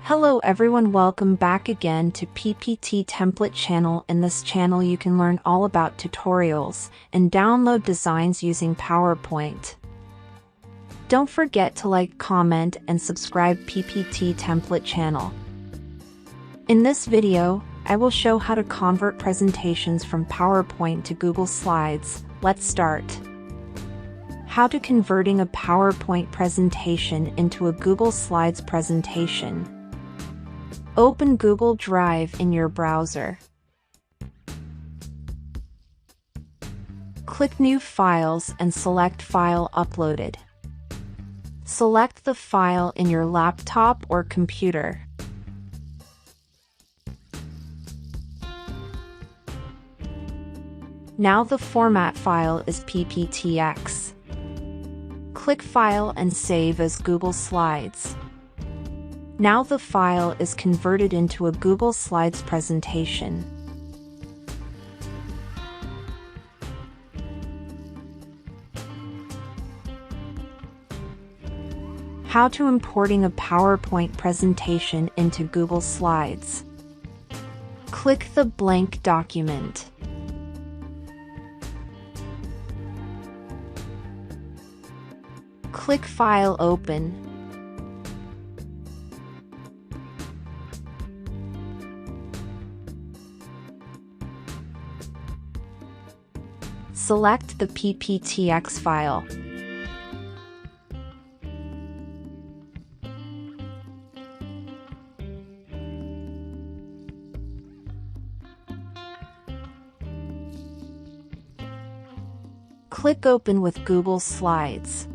Hello everyone, welcome back again to PPT Template channel. In this channel you can learn all about tutorials and download designs using PowerPoint. Don't forget to like, comment and subscribe PPT Template channel. In this video, I will show how to convert presentations from PowerPoint to Google Slides. Let's start. How to converting a PowerPoint presentation into a Google Slides presentation. Open Google Drive in your browser. Click New Files and select File Uploaded. Select the file in your laptop or computer. Now the format file is PPTX. Click File and Save as Google Slides. Now the file is converted into a Google Slides presentation. How to importing a PowerPoint presentation into Google Slides. Click the blank document. Click File Open. Select the PPTX file. Click Open with Google Slides.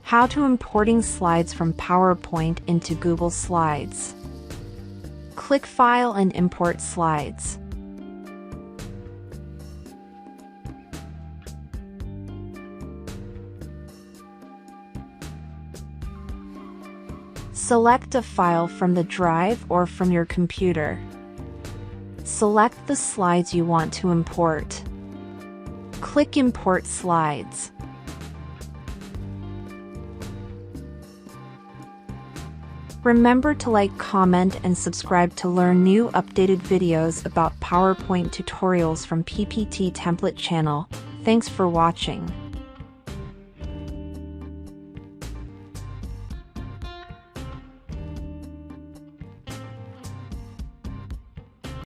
How to importing slides from PowerPoint into Google Slides. Click File and Import Slides. Select a file from the drive or from your computer. Select the slides you want to import. Click Import Slides. Remember to like, comment and subscribe to learn new updated videos about PowerPoint tutorials from PPT Template channel. Thanks for watching.